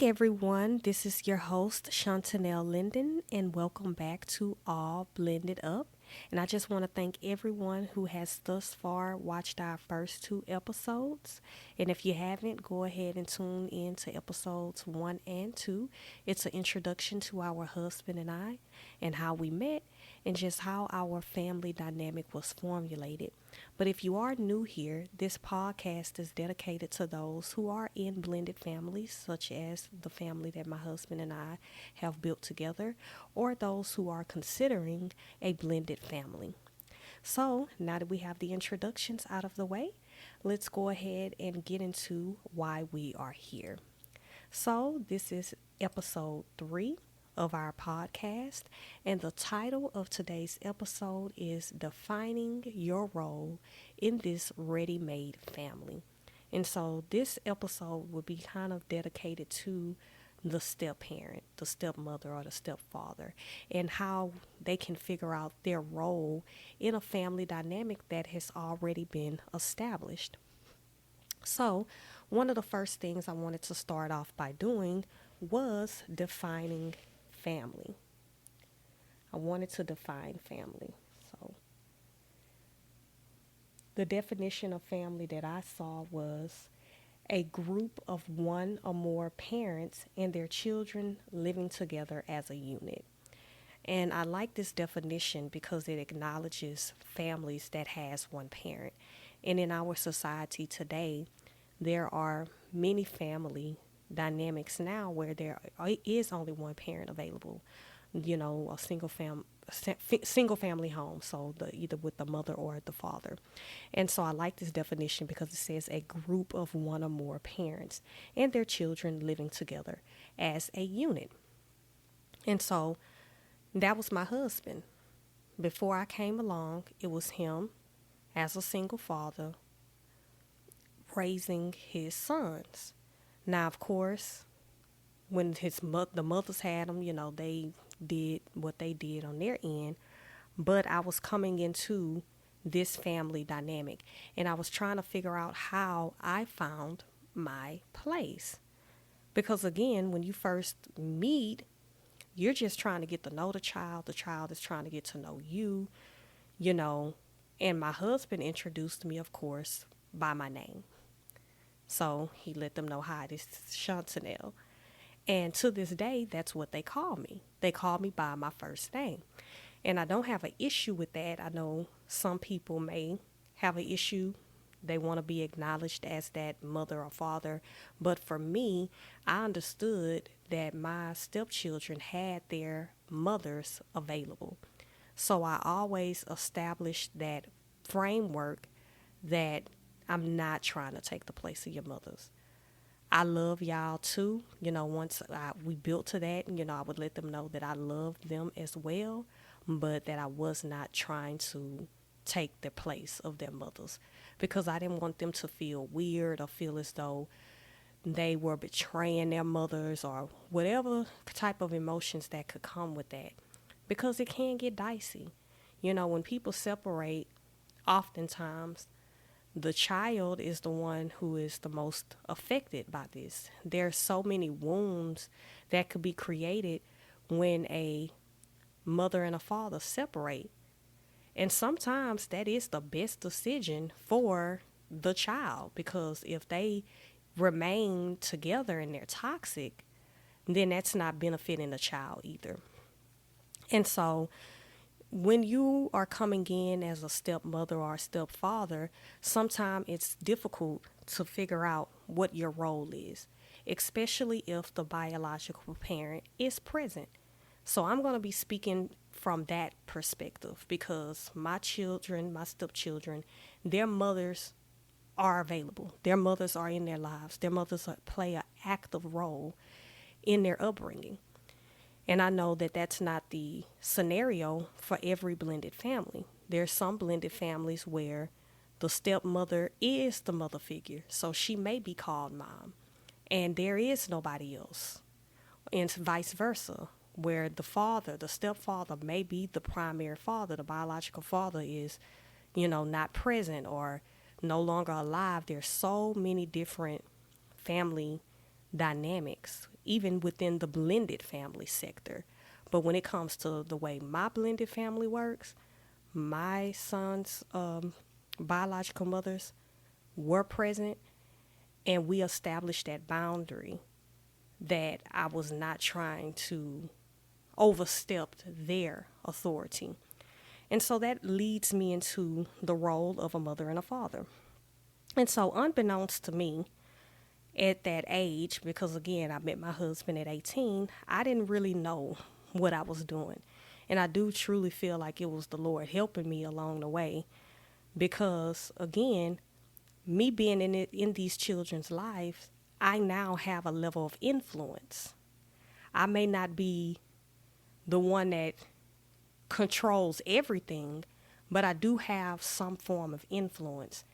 everyone, this is your host Shantanell Linden, and welcome back to All Blended Up. And I just want to thank everyone who has thus far watched our first two episodes. And if you haven't, go ahead and tune in to episodes 1 and 2. It's an introduction to our husband and I, and how we met, and just how our family dynamic was formulated. But if you are new here, this podcast is dedicated to those who are in blended families, such as the family that my husband and I have built together, or those who are considering a blended family. So, now that we have the introductions out of the way, let's go ahead and get into why we are here. So, this is episode 3 of our podcast, and the title of today's episode is Defining Your Role in This Ready Made Family. And so, this episode will be kind of dedicated to the step parent, the stepmother, or the stepfather, and how they can figure out their role in a family dynamic that has already been established. So, one of the first things I wanted to start off by doing was defining family. I wanted to define family. So, the definition of family that I saw was a group of one or more parents and their children living together as a unit. And I like this definition because it acknowledges families that has one parent. And in our society today, there are many family dynamics now where there is only one parent available. A single family home, so either with the mother or the father. And so I like this definition because it says a group of one or more parents and their children living together as a unit. And so that was my husband. Before I came along, it was him as a single father raising his sons. Now, of course, when the mothers had them, they did what they did on their end. But I was coming into this family dynamic, and I was trying to figure out how I found my place. Because again, when you first meet, you're just trying to get to know the child. The child is trying to get to know you, you know. And my husband introduced me, of course, by my name. So he let them know, hi, this is Shantanell. And to this day, that's what they call me. They call me by my first name. And I don't have an issue with that. I know some people may have an issue. They want to be acknowledged as that mother or father. But for me, I understood that my stepchildren had their mothers available. So I always established that framework that I'm not trying to take the place of your mothers. I love y'all too. Once we built to that, I would let them know that I loved them as well, but that I was not trying to take the place of their mothers, because I didn't want them to feel weird or feel as though they were betraying their mothers or whatever type of emotions that could come with that, because it can get dicey. When people separate, oftentimes the child is the one who is the most affected by this. There are so many wounds that could be created when a mother and a father separate. And sometimes that is the best decision for the child, because if they remain together and they're toxic, then that's not benefiting the child either. And so when you are coming in as a stepmother or a stepfather, sometimes it's difficult to figure out what your role is, especially if the biological parent is present. So I'm going to be speaking from that perspective, because my children, my stepchildren, their mothers are available. Their mothers are in their lives. Their mothers play an active role in their upbringing. And I know that that's not the scenario for every blended family. There's some blended families where the stepmother is the mother figure, so she may be called mom, and there is nobody else. And vice versa, where the stepfather may be the primary father, the biological father is, not present or no longer alive. There's so many different family dynamics even within the blended family sector. But when it comes to the way my blended family works, my son's biological mothers were present, and we established that boundary that I was not trying to overstep their authority. And so that leads me into the role of a mother and a father. And so, unbeknownst to me, at that age, because again, I met my husband at 18, I didn't really know what I was doing. And I do truly feel like it was the Lord helping me along the way, because again, me being in these children's lives, I now have a level of influence. I may not be the one that controls everything, but I do have some form of influence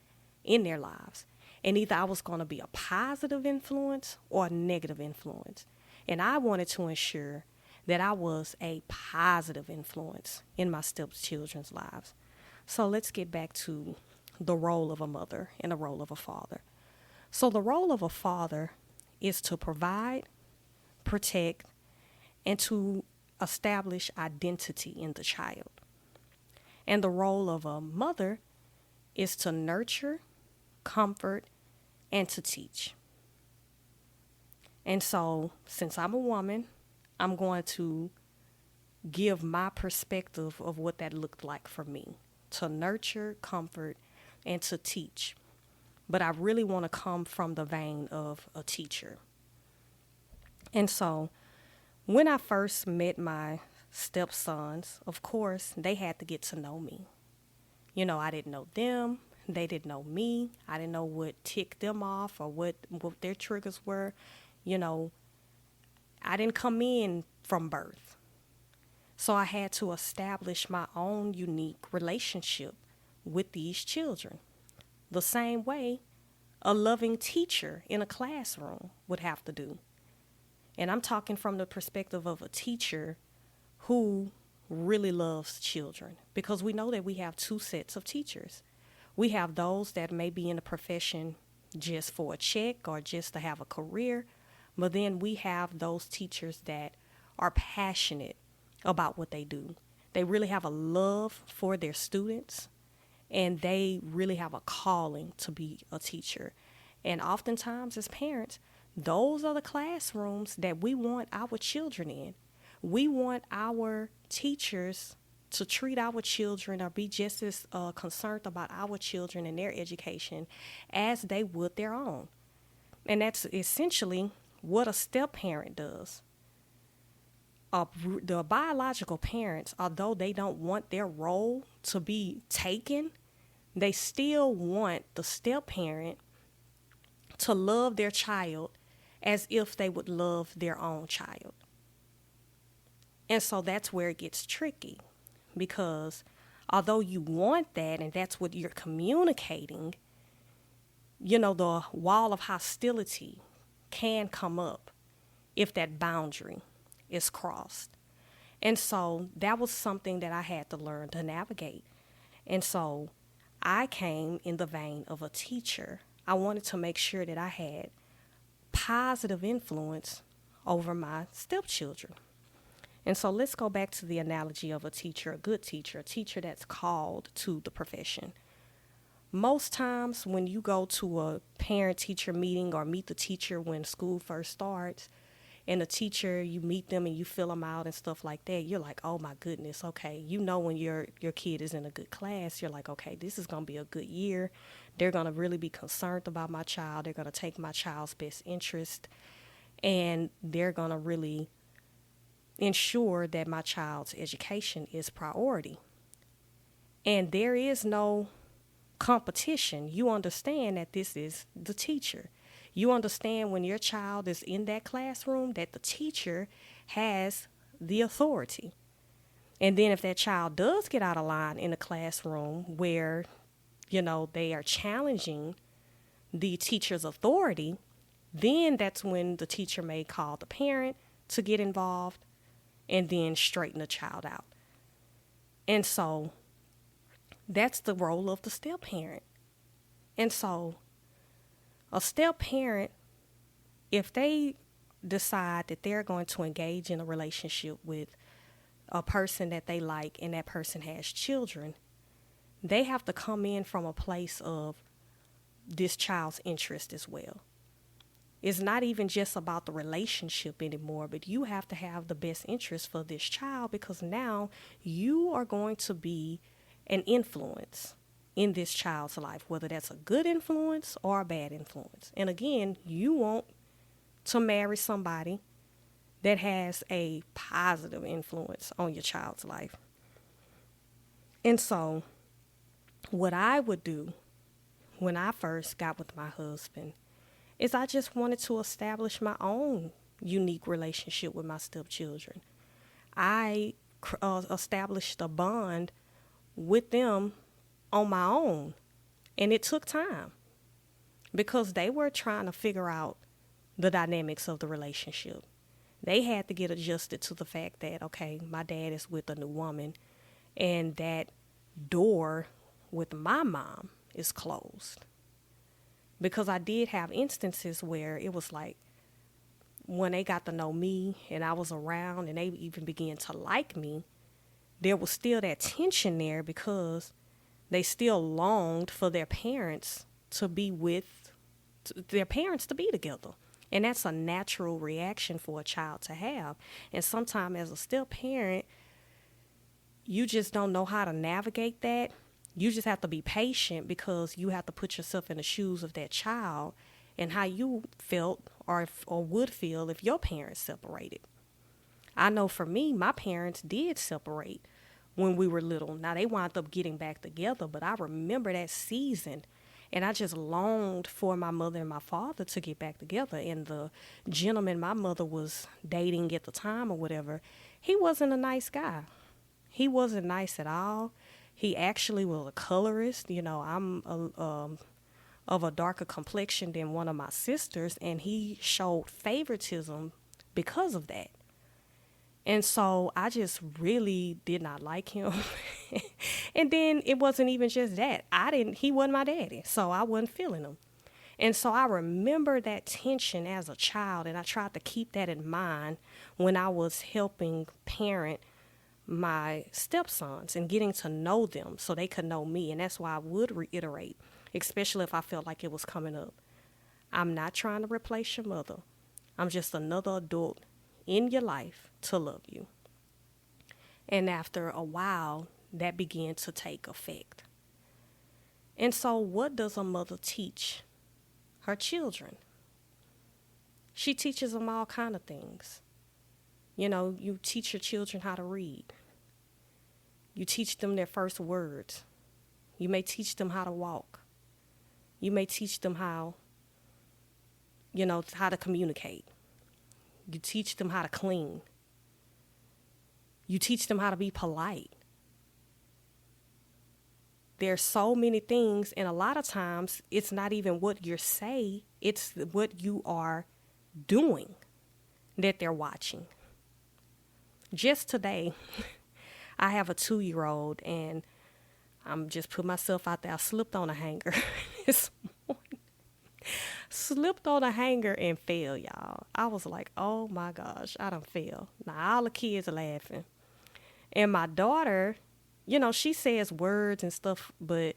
in their lives. And either I was going to be a positive influence or a negative influence. And I wanted to ensure that I was a positive influence in my stepchildren's lives. So let's get back to the role of a mother and the role of a father. So the role of a father is to provide, protect, and to establish identity in the child. And the role of a mother is to nurture, comfort, and to teach. And so, since I'm a woman, I'm going to give my perspective of what that looked like for me, to nurture, comfort, and to teach. But I really want to come from the vein of a teacher. And so, when I first met my stepsons, of course, they had to get to know me. You know, I didn't know them. They didn't know me. I didn't know what ticked them off or what their triggers were. You know, I didn't come in from birth. So I had to establish my own unique relationship with these children. The same way a loving teacher in a classroom would have to do. And I'm talking from the perspective of a teacher who really loves children, because we know that we have two sets of teachers. We have those that may be in a profession just for a check or just to have a career, but then we have those teachers that are passionate about what they do. They really have a love for their students, and they really have a calling to be a teacher. And oftentimes as parents, those are the classrooms that we want our children in. We want our teachers to treat our children or be just as concerned about our children and their education as they would their own. And that's essentially what a step parent does. The biological parents, although they don't want their role to be taken, they still want the step parent to love their child as if they would love their own child. And so that's where it gets tricky, because although you want that and that's what you're communicating, you know, the wall of hostility can come up if that boundary is crossed. And so that was something that I had to learn to navigate. And so I came in the vein of a teacher. I wanted to make sure that I had positive influence over my stepchildren. And so let's go back to the analogy of a teacher, a good teacher, a teacher that's called to the profession. Most times when you go to a parent-teacher meeting or meet the teacher when school first starts, and the teacher, you meet them and you fill them out and stuff like that, you're like, oh my goodness, okay. You know when your kid is in a good class, you're like, okay, this is going to be a good year. They're going to really be concerned about my child. They're going to take my child's best interest, and they're going to really ensure that my child's education is priority. And there is no competition. You understand that this is the teacher. You understand when your child is in that classroom that the teacher has the authority. And then if that child does get out of line in a classroom where, you know, they are challenging the teacher's authority, then that's when the teacher may call the parent to get involved and then straighten the child out. And so that's the role of the step parent. And so a step parent, if they decide that they're going to engage in a relationship with a person that they like and that person has children, they have to come in from a place of this child's interest as well. It's not even just about the relationship anymore, but you have to have the best interest for this child, because now you are going to be an influence in this child's life, whether that's a good influence or a bad influence. And again, you want to marry somebody that has a positive influence on your child's life. And so what I would do when I first got with my husband is I just wanted to establish my own unique relationship with my stepchildren. I established a bond with them on my own, and it took time because they were trying to figure out the dynamics of the relationship. They had to get adjusted to the fact that, okay, my dad is with a new woman, and that door with my mom is closed. Because I did have instances where it was like when they got to know me and I was around and they even began to like me, there was still that tension there because they still longed for their parents to be together. And that's a natural reaction for a child to have. And sometimes as a step parent, you just don't know how to navigate that. You just have to be patient because you have to put yourself in the shoes of that child and how you felt or would feel if your parents separated. I know for me, my parents did separate when we were little. Now, they wound up getting back together, but I remember that season, and I just longed for my mother and my father to get back together. And the gentleman my mother was dating at the time or whatever, he wasn't a nice guy. He wasn't nice at all. He actually was a colorist. You know, I'm of a darker complexion than one of my sisters, and he showed favoritism because of that. And so I just really did not like him. And then it wasn't even just that. He wasn't my daddy, so I wasn't feeling him. And so I remember that tension as a child, and I tried to keep that in mind when I was helping parent my stepsons and getting to know them so they could know me. And that's why I would reiterate, especially if I felt like it was coming up, I'm not trying to replace your mother. I'm just another adult in your life to love you. And after a while, that began to take effect. And so what does a mother teach her children? She teaches them all kind of things. You know, you teach your children how to read. You teach them their first words. You may teach them how to walk. You may teach them how to communicate. You teach them how to clean. You teach them how to be polite. There's so many things, and a lot of times it's not even what you say, it's what you are doing that they're watching. Just today, I have a 2-year-old, and I'm just put myself out there. I slipped on a hanger this morning. Slipped on a hanger and fell, y'all. I was like, oh my gosh, I done fell. Now all the kids are laughing. And my daughter, she says words and stuff, but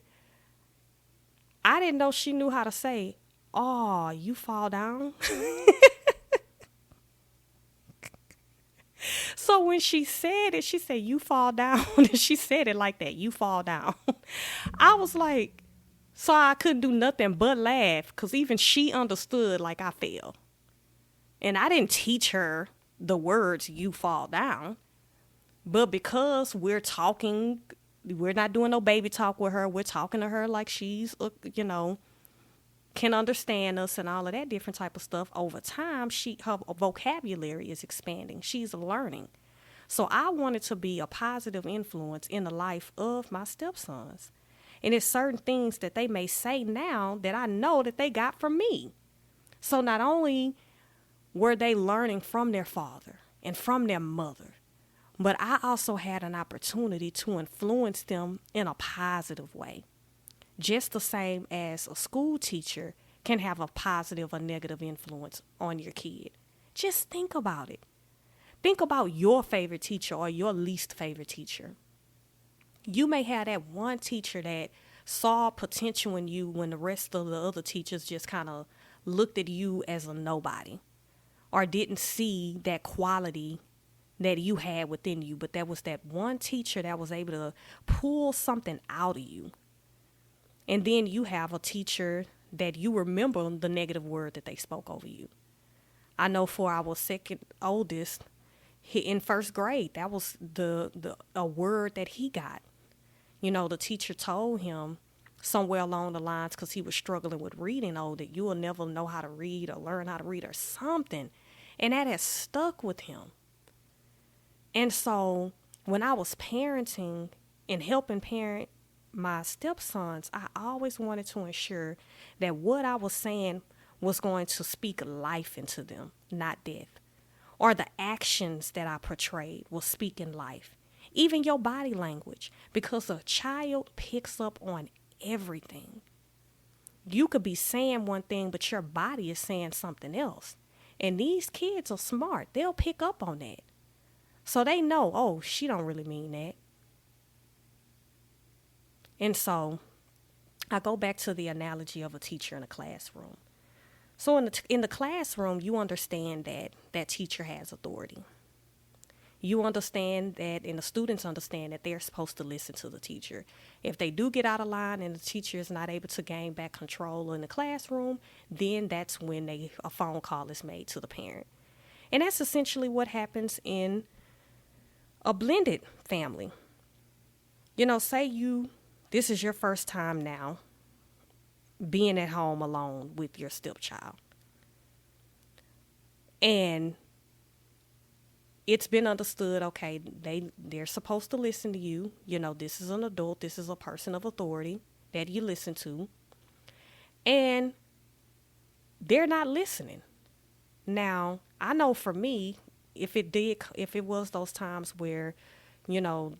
I didn't know she knew how to say, oh, you fall down? So when she said it, she said, you fall down. And she said it like that, you fall down. I was like, so I couldn't do nothing but laugh because even she understood like I fell. And I didn't teach her the words, you fall down. But because we're talking, we're not doing no baby talk with her. We're talking to her like she's, can understand us and all of that different type of stuff. Over time, her vocabulary is expanding. She's learning. So I wanted to be a positive influence in the life of my stepsons. And it's certain things that they may say now that I know that they got from me. So not only were they learning from their father and from their mother, but I also had an opportunity to influence them in a positive way. Just the same as a school teacher can have a positive or negative influence on your kid. Just think about it. Think about your favorite teacher or your least favorite teacher. You may have that one teacher that saw potential in you when the rest of the other teachers just kind of looked at you as a nobody or didn't see that quality that you had within you. But there was that one teacher that was able to pull something out of you. And then you have a teacher that you remember the negative word that they spoke over you. I know for our second oldest, in first grade, that was a word that he got. You know, the teacher told him somewhere along the lines, because he was struggling with reading, that you will never know how to read or learn how to read or something. And that has stuck with him. And so when I was parenting and helping parent my stepsons, I always wanted to ensure that what I was saying was going to speak life into them, not death. Or the actions that I portrayed will speak in life. Even your body language, because a child picks up on everything. You could be saying one thing, but your body is saying something else. And these kids are smart. They'll pick up on that. So they know, oh, she don't really mean that. And so I go back to the analogy of a teacher in a classroom. So in the classroom, you understand that that teacher has authority. You understand that, and the students understand that they're supposed to listen to the teacher. If they do get out of line and the teacher is not able to gain back control in the classroom, then that's when a phone call is made to the parent. And that's essentially what happens in a blended family. You know, this is your first time now being at home alone with your stepchild. And it's been understood, okay, they're supposed to listen to you. You know, this is an adult. This is a person of authority that you listen to. And they're not listening. Now, I know for me, if it was those times where, you know,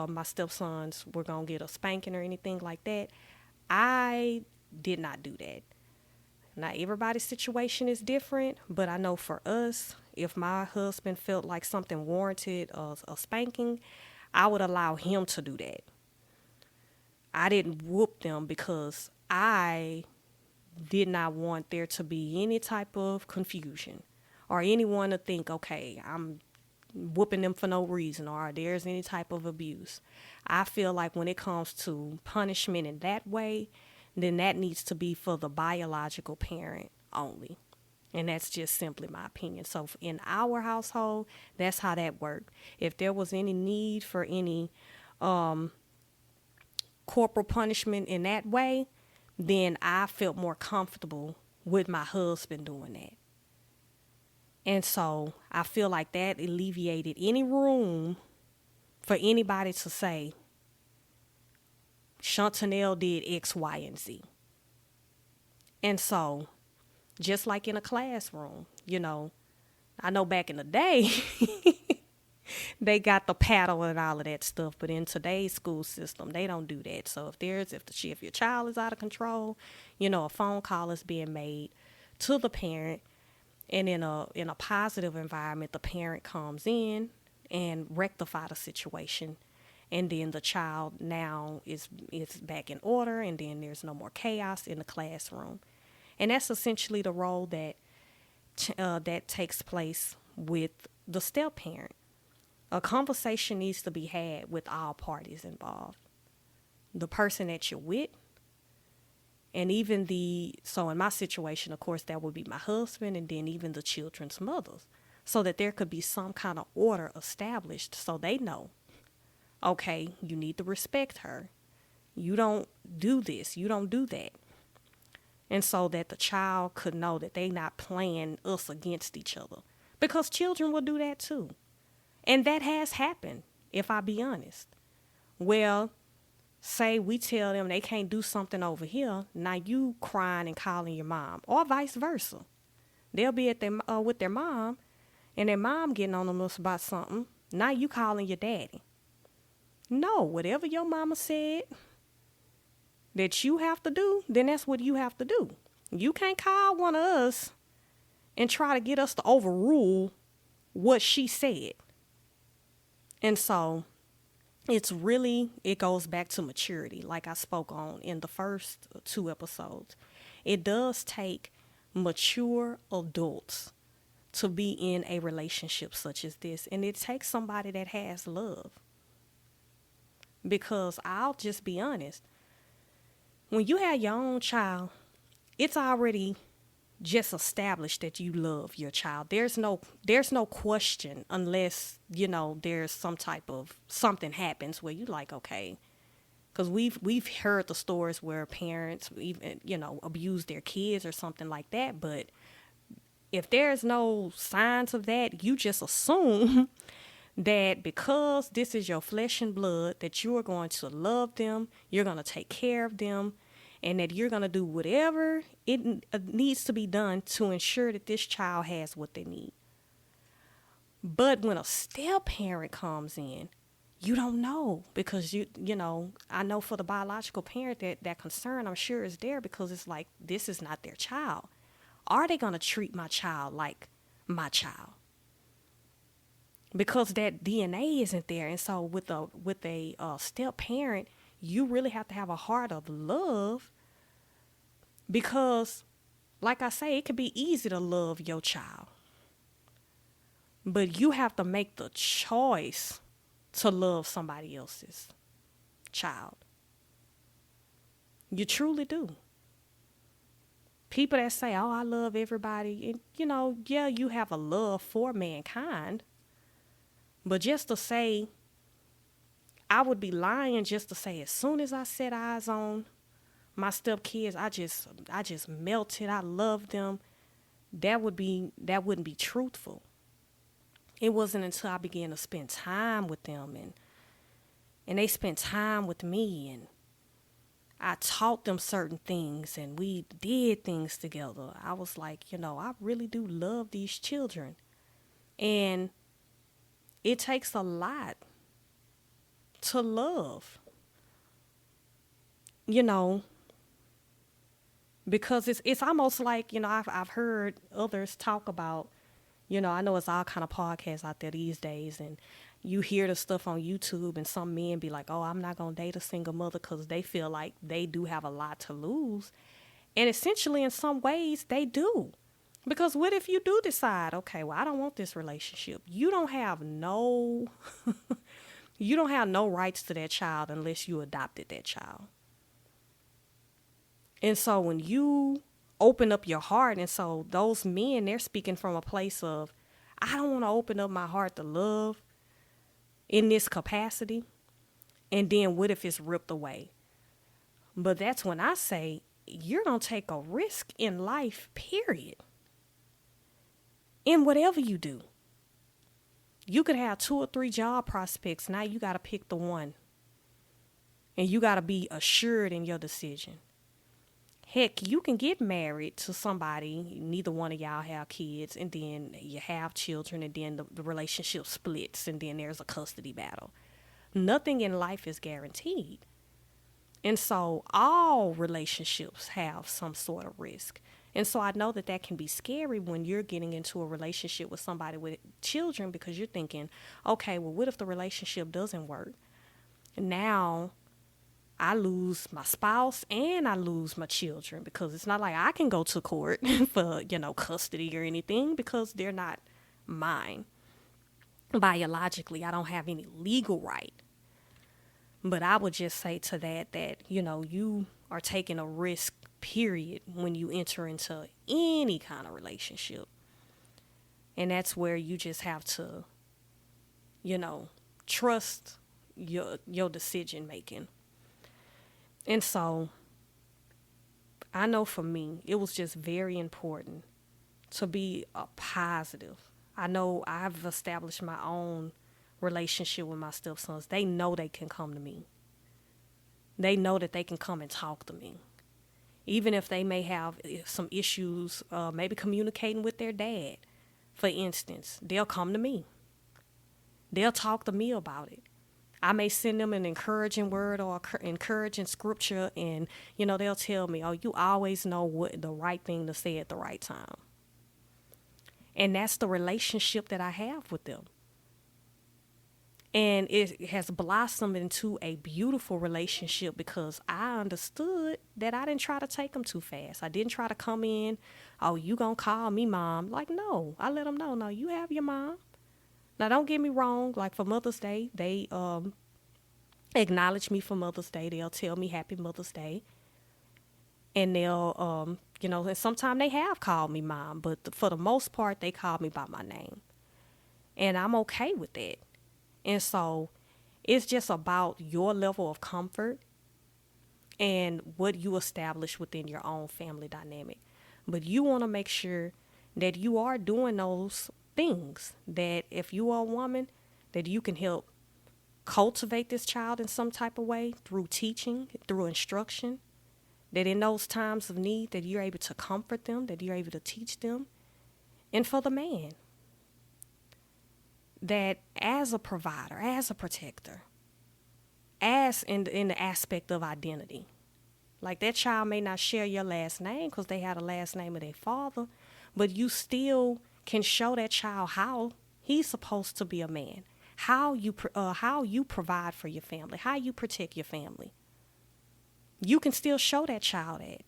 my stepsons were going to get a spanking or anything like that, I did not do that. Now, everybody's situation is different, but I know for us, if my husband felt like something warranted a spanking, I would allow him to do that. I didn't whoop them because I did not want there to be any type of confusion or anyone to think, okay, I'm whooping them for no reason or there's any type of abuse. I feel like when it comes to punishment in that way, then that needs to be for the biological parent only. And that's just simply my opinion. So in our household, that's how that worked. If there was any need for any corporal punishment in that way, then I felt more comfortable with my husband doing that. And so I feel like that alleviated any room for anybody to say, Shantanell did X, Y, and Z. And so, just like in a classroom, you know, I know back in the day, they got the paddle and all of that stuff, but in today's school system, they don't do that. So if your child is out of control, you know, a phone call is being made to the parent, and in a positive environment, the parent comes in and rectify the situation. And then the child now is back in order, and then there's no more chaos in the classroom. And that's essentially the role that takes place with the step parent. A conversation needs to be had with all parties involved. The person that you're with, and even so in my situation, of course, that would be my husband, and then even the children's mothers, so that there could be some kind of order established so they know, okay, you need to respect her. You don't do this. You don't do that. And so that the child could know that they're not playing us against each other. Because children will do that too. And that has happened, if I be honest. Well, say we tell them they can't do something over here. Now you crying and calling your mom. Or vice versa. They'll be with their mom, and their mom getting on them about something. Now you calling your daddy. No, whatever your mama said that you have to do, then that's what you have to do. You can't call one of us and try to get us to overrule what she said. And so it goes back to maturity, like I spoke on in the first 2 episodes. It does take mature adults to be in a relationship such as this. And it takes somebody that has love. Because I'll just be honest, when you have your own child, it's already just established that you love your child. There's no question unless, there's some type of something happens where you like, okay, because we've heard the stories where parents even, abuse their kids or something like that. But if there's no signs of that, you just assume that because this is your flesh and blood, that you are going to love them, you're going to take care of them, and that you're going to do whatever it needs to be done to ensure that this child has what they need. But when a step parent comes in, you don't know, because I know for the biological parent that concern, I'm sure, is there, because it's like, this is not their child. Are they going to treat my child like my child? Because that DNA isn't there. And so with a step parent, you really have to have a heart of love, because, like I say, it can be easy to love your child, but you have to make the choice to love somebody else's child. You truly do. People that say, oh, I love everybody, and yeah, you have a love for mankind, but just to say, I would be lying just to say, as soon as I set eyes on my stepkids, I just melted. I loved them. That wouldn't be truthful. It wasn't until I began to spend time with them, and they spent time with me, and I taught them certain things, and we did things together. I was like, I really do love these children. And it takes a lot to love, because it's almost like, I've heard others talk about, I know it's all kind of podcasts out there these days, and you hear the stuff on YouTube, and some men be like, oh, I'm not going to date a single mother because they feel like they do have a lot to lose. And essentially, in some ways, they do. Because what if you do decide, okay, well, I don't want this relationship? You don't have no rights to that child unless you adopted that child. And so when you open up your heart, and so those men, they're speaking from a place of, I don't want to open up my heart to love in this capacity. And then what if it's ripped away? But that's when I say, you're going to take a risk in life, period. In whatever you do. You could have 2 or 3 job prospects. Now you got to pick the one. And you got to be assured in your decision. Heck, you can get married to somebody, neither one of y'all have kids, and then you have children, and then the relationship splits, and then there's a custody battle. Nothing in life is guaranteed. And so all relationships have some sort of risk. And so I know that can be scary when you're getting into a relationship with somebody with children, because you're thinking, okay, well, what if the relationship doesn't work? Now I lose my spouse and I lose my children, because it's not like I can go to court for, custody or anything, because they're not mine. Biologically, I don't have any legal right. But I would just say to that, you are taking a risk, period, when you enter into any kind of relationship. And that's where you just have to, trust your decision making. And so I know for me, it was just very important to be a positive. I know I've established my own relationship with my stepsons. They know they can come to me. They know that they can come and talk to me. Even if they may have some issues, maybe communicating with their dad, for instance, they'll come to me. They'll talk to me about it. I may send them an encouraging word or encouraging scripture, and, they'll tell me, oh, you always know what the right thing to say at the right time. And that's the relationship that I have with them. And it has blossomed into a beautiful relationship because I understood that I didn't try to take them too fast. I didn't try to come in, oh, you gonna call me mom. Like, no, I let them know, no, you have your mom. Now, don't get me wrong. Like, for Mother's Day, they acknowledge me for Mother's Day. They'll tell me Happy Mother's Day. And they'll, and sometimes they have called me mom. But for the most part, they call me by my name. And I'm okay with that. And so it's just about your level of comfort and what you establish within your own family dynamic. But you want to make sure that you are doing those things, that if you are a woman, that you can help cultivate this child in some type of way through teaching, through instruction, that in those times of need that you're able to comfort them, that you're able to teach them. And for the man, that as a provider, as a protector, as in the aspect of identity, like that child may not share your last name because they had a last name of their father, but you still can show that child how he's supposed to be a man, how you provide for your family, how you protect your family. You can still show that child that.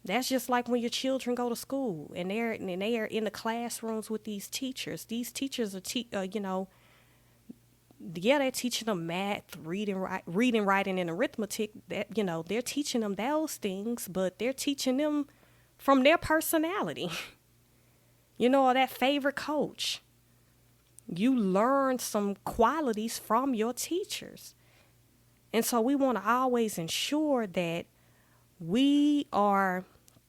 That's just like when your children go to school and they are in the classrooms with these teachers. These teachers are, they're teaching them math, reading, writing, and arithmetic. That, they're teaching them those things, but they're teaching them from their personality. Or that favorite coach. You learn some qualities from your teachers. And so we want to always ensure that we are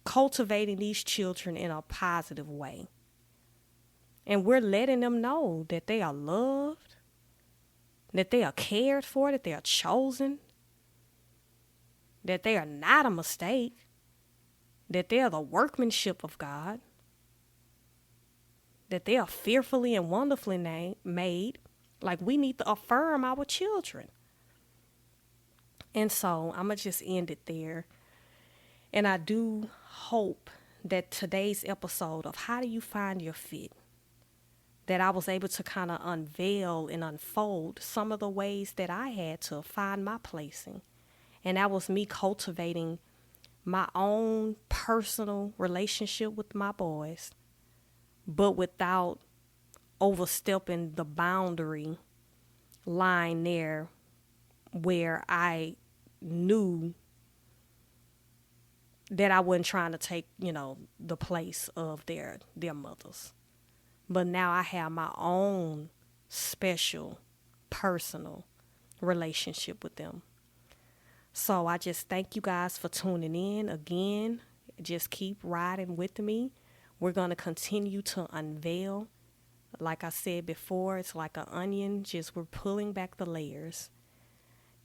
cultivating these children in a positive way. And we're letting them know that they are loved, that they are cared for, that they are chosen, that they are not a mistake, that they are the workmanship of God, that they are fearfully and wonderfully made. Like, we need to affirm our children. And so I'm going to just end it there. And I do hope that today's episode of How Do You Find Your Fit, that I was able to kind of unveil and unfold some of the ways that I had to find my placing. And that was me cultivating my own personal relationship with my boys, but without overstepping the boundary line there where I knew that I wasn't trying to take, the place of their mothers. But now I have my own special, personal relationship with them. So I just thank you guys for tuning in. Again, just keep riding with me. We're going to continue to unveil. Like I said before, it's like an onion, just we're pulling back the layers.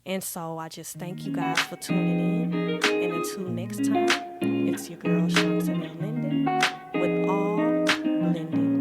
And so I just thank you guys for tuning in. And until next time, it's your girl, Shantanell Linden, with All Linden.